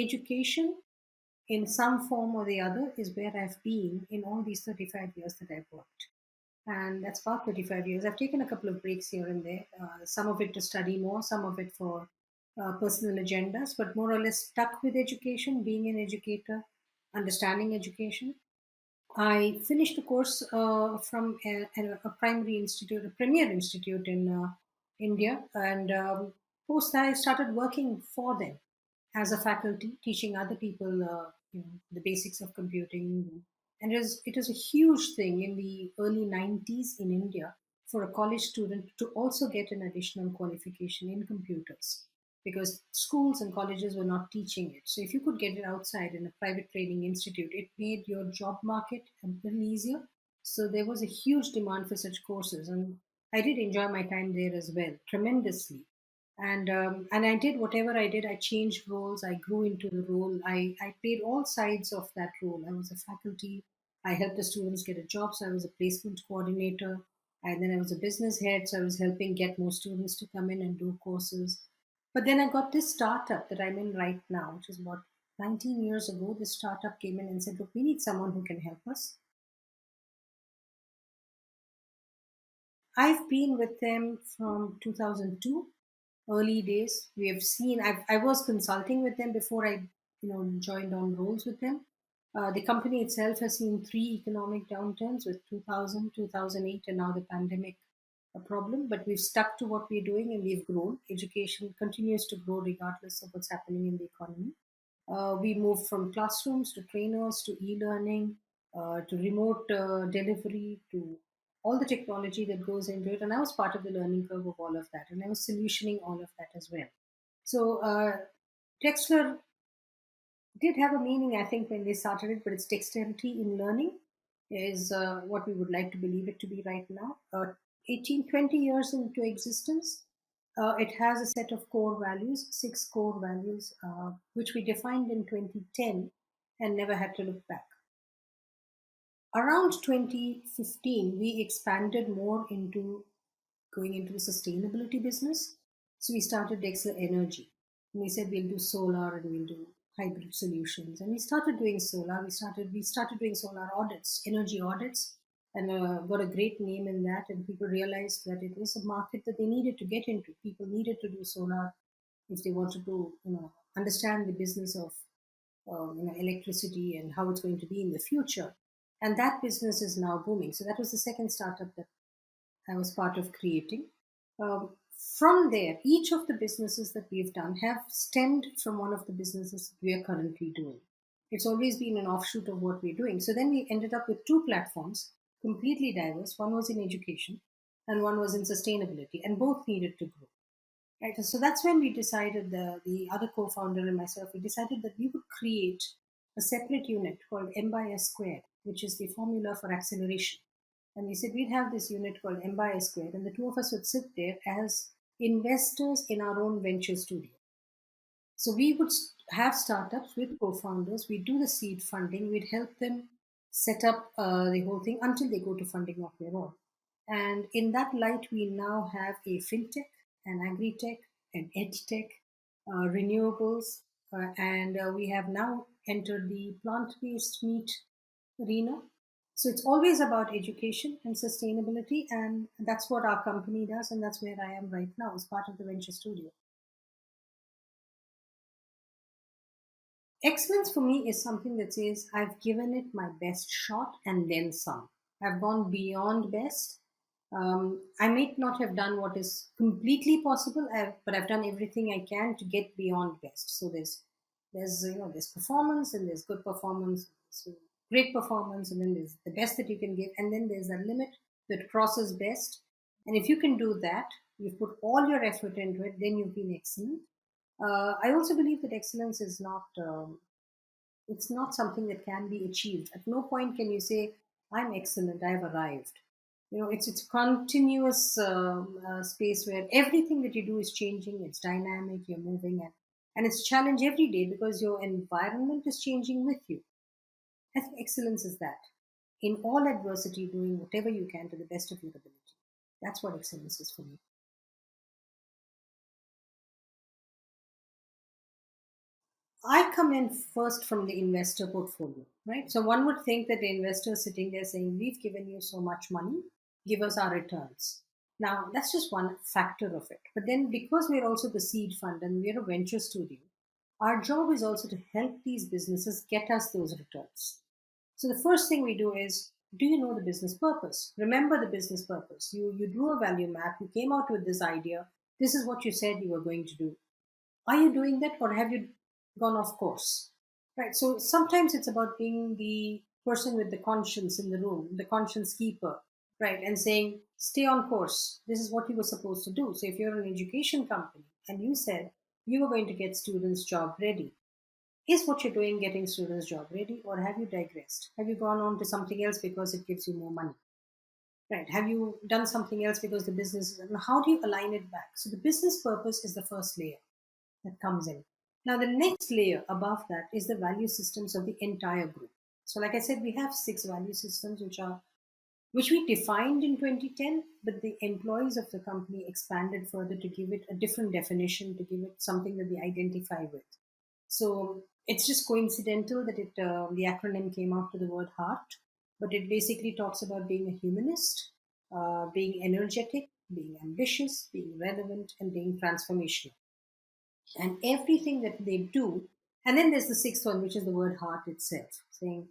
education in some form or the other is where I've been in all these 35 years that I've worked. And that's about 35 years. I've taken a couple of breaks here and there, some of it to study more, some of it for personal agendas, but more or less stuck with education, being an educator, understanding education. I finished a course from a primary institute, a premier institute in India, and post that I started working for them as a faculty, teaching other people, the basics of computing. And it is a huge thing in the early 90s in India for a college student to also get an additional qualification in computers because schools and colleges were not teaching it. So if you could get it outside in a private training institute, it made your job market a little easier. So there was a huge demand for such courses, and I did enjoy my time there as well, tremendously. And I did whatever I did. I changed roles. I grew into the role. I played all sides of that role. I was a faculty. I helped the students get a job, so I was a placement coordinator. And then I was a business head, so I was helping get more students to come in and do courses. But then I got this startup that I'm in right now, which is about 19 years ago. This startup came in and said, "Look, we need someone who can help us." I've been with them from 2002, early days. We have seen, I was consulting with them before I joined on roles with them. The company itself has seen three economic downturns with 2000, 2008, and now the pandemic a problem. But we've stuck to what we're doing and we've grown. Education continues to grow regardless of what's happening in the economy. We moved from classrooms to trainers to e-learning to remote delivery to all the technology that goes into it. And I was part of the learning curve of all of that. And I was solutioning all of that as well. So Dexler did have a meaning, I think, when they started it, but its dexterity in learning is what we would like to believe it to be right now. 18, 20 years into existence, it has a set of core values, six core values, which we defined in 2010 and never had to look back. Around 2015, we expanded more into going into the sustainability business. So we started Dexler Energy. And we said we'll do solar and we'll do hybrid solutions. And we started doing solar. We started doing solar audits, energy audits, and got a great name in that. And people realized that it was a market that they needed to get into. People needed to do solar if they wanted to, understand the business of electricity and how it's going to be in the future. And that business is now booming. So that was the second startup that I was part of creating. From there, each of the businesses that we've done have stemmed from one of the businesses we are currently doing. It's always been an offshoot of what we're doing. So then we ended up with two platforms, completely diverse. One was in education and one was in sustainability, and both needed to grow. Right. So that's when we decided, the other co-founder and myself, we decided that we would create a separate unit called M by S squared, which is the formula for acceleration. And we said we'd have this unit called M by S squared, and the two of us would sit there as investors in our own venture studio. So we would have startups with co-founders. We'd do the seed funding. We'd help them set up the whole thing until they go to funding of their own. And in that light, we now have a fintech, an agri-tech, an ed-tech, renewables, and we have now entered the plant-based meat arena. So it's always about education and sustainability, and that's what our company does, and that's where I am right now as part of the venture studio. Excellence for me is something that says I've given it my best shot and then some. I've gone beyond best. I may not have done what is completely possible, but I've done everything I can to get beyond best. So there's performance, and there's good performance, so great performance, and then there's the best that you can give, and then there's a limit that crosses best. And if you can do that, you've put all your effort into it, then you've been excellent. I also believe that excellence is not it's not something that can be achieved. At no point can you say, "I'm excellent, I've arrived." It's a continuous space where everything that you do is changing. It's dynamic. You're moving, and it's challenge every day because your environment is changing with you. I think excellence is that in all adversity, doing whatever you can to the best of your ability. That's what excellence is for me. I come in first from the investor portfolio, right? So one would think that the investor is sitting there saying, we've given you so much money, give us our returns. Now, that's just one factor of it. But then because we're also the seed fund and we're a venture studio, our job is also to help these businesses get us those returns. So the first thing we do is, do you know the business purpose? Remember the business purpose. You drew a value map, you came out with this idea. This is what you said you were going to do. Are you doing that or have you gone off course? Right. So sometimes it's about being the person with the conscience in the room, the conscience keeper, right? And saying, stay on course. This is what you were supposed to do. So if you're an education company and you said you were going to get students job ready, is what you're doing getting students job ready, or have you digressed? Have you gone on to something else because it gives you more money? Right. Have you done something else because the business, and how do you align it back? So the business purpose is the first layer that comes in. Now, the next layer above that is the value systems of the entire group. So, like I said, we have 6 value systems which we defined in 2010, but the employees of the company expanded further to give it a different definition, to give it something that we identify with. So it's just coincidental that the acronym came after the word heart, but it basically talks about being a humanist, being energetic, being ambitious, being relevant, and being transformational, and everything that they do. And then there's the sixth one, which is the word heart itself, saying,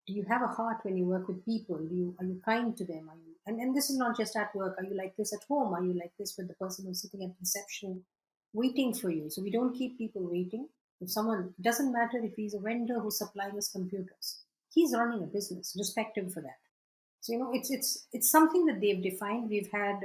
do you have a heart when you work with people? Are you kind to them? Are you, and this is not just at work. Are you like this at home? Are you like this with the person who's sitting at reception waiting for you? So we don't keep people waiting. If someone, it doesn't matter if he's a vendor who's supplying us computers, he's running a business. Respect him for that. So it's something that they've defined. We've had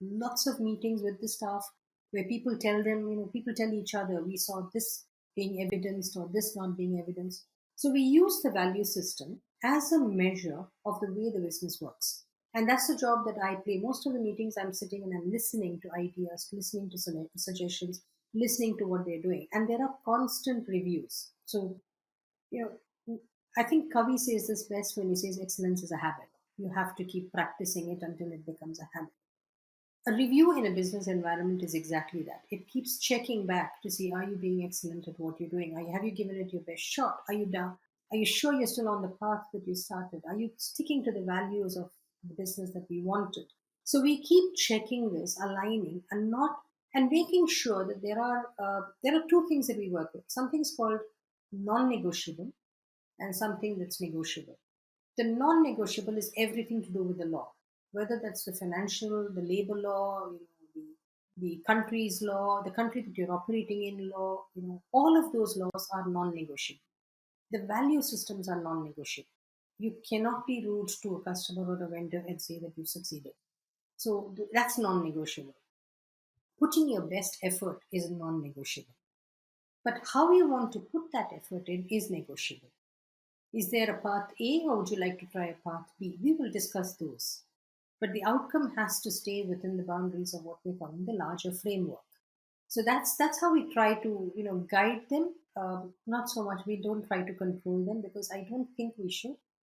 lots of meetings with the staff where people tell them, people tell each other, we saw this being evidenced or this not being evidenced. So we use the value system as a measure of the way the business works. And that's the job that I play. Most of the meetings I'm sitting and I'm listening to ideas, listening to suggestions, listening to what they're doing. And there are constant reviews. So I think Kavi says this best when he says excellence is a habit. You have to keep practicing it until it becomes a habit. A review in a business environment is exactly that. It keeps checking back to see, are you being excellent at what you're doing? Have you given it your best shot? Are you down? Are you sure you're still on the path that you started? Are you sticking to the values of the business that we wanted? So we keep checking this, aligning, and making sure that there are 2 things that we work with. Something's called non-negotiable and something that's negotiable. The non negotiable is everything to do with the law, whether that's the financial, the labor law, the country's law, the country that you're operating in law, all of those laws are non negotiable. The value systems are non negotiable. You cannot be rude to a customer or a vendor and say that you succeeded. So that's non negotiable. Putting your best effort is non negotiable. But how you want to put that effort in is negotiable. Is there a path A or would you like to try a path B? We will discuss those. But the outcome has to stay within the boundaries of what we're calling the larger framework. So that's how we try to guide them. Not so much we don't try to control them, because I don't think we should.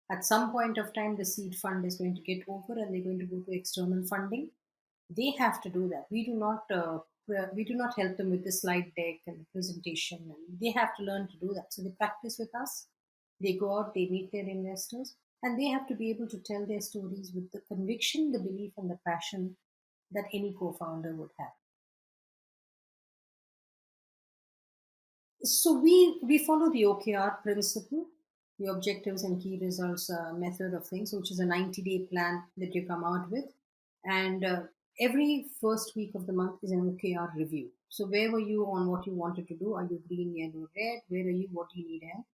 At some point of time, the seed fund is going to get over and they're going to go to external funding. They have to do that. We do not help them with the slide deck and the presentation, and they have to learn to do that. So they practice with us. They go out, they meet their investors, and they have to be able to tell their stories with the conviction, the belief, and the passion that any co-founder would have. So we follow the OKR principle, the objectives and key results method of things, which is a 90-day plan that you come out with, and every first week of the month is an OKR review. So where were you on what you wanted to do? Are you green, yellow, red? Where are you? What do you need help?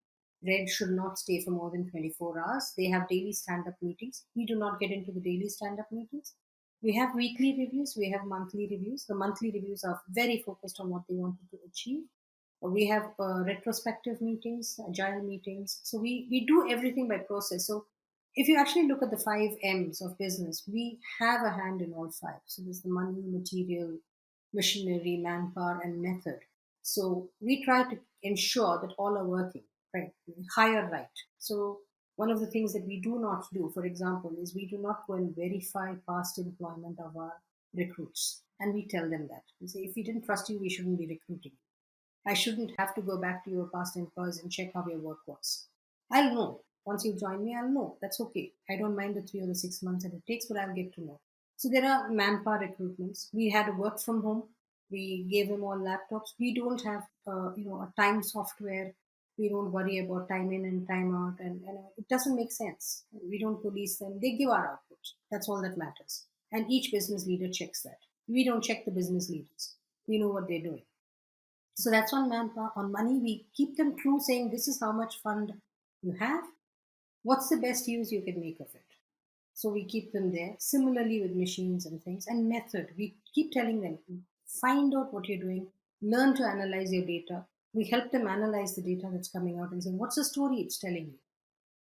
Red should not stay for more than 24 hours. They have daily stand-up meetings. We do not get into the daily stand-up meetings. We have weekly reviews. We have monthly reviews. The monthly reviews are very focused on what they wanted to achieve. We have retrospective meetings, agile meetings. So we do everything by process. So if you actually look at the 5 M's of business, we have a hand in all 5. So there's the money, material, machinery, manpower, and method. So we try to ensure that all are working, right? Hire right. So one of the things that we do not do, for example, is we do not go and verify past employment of our recruits. And we tell them that. We say, if we didn't trust you, we shouldn't be recruiting. I shouldn't have to go back to your past employers and check how your work was. I'll know. Once you join me, I'll know. That's okay. I don't mind the 3 or the 6 months that it takes, but I'll get to know. So there are manpower recruitments. We had a work from home. We gave them all laptops. We don't have, a time software. We don't worry about time in and time out, and it doesn't make sense. We don't police them. They give our output. That's all that matters. And each business leader checks that. We don't check the business leaders. We know what they're doing. So that's on manpower. On money, we keep them true, saying this is how much fund you have. What's the best use you can make of it? So we keep them there. Similarly with machines and things. And method, we keep telling them, find out what you're doing, learn to analyze your data. We help them analyze the data that's coming out and saying, what's the story it's telling you?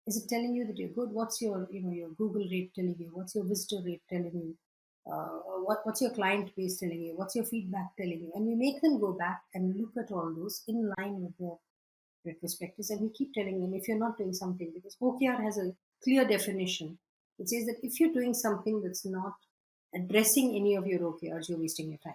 Is it telling you that you're good? What's your Google rate telling you? What's your visitor rate telling you? What's your client base telling you? What's your feedback telling you? And we make them go back and look at all those in line with their retrospectives. And we keep telling them if you're not doing something, because OKR has a clear definition. It says that if you're doing something that's not addressing any of your OKRs, you're wasting your time.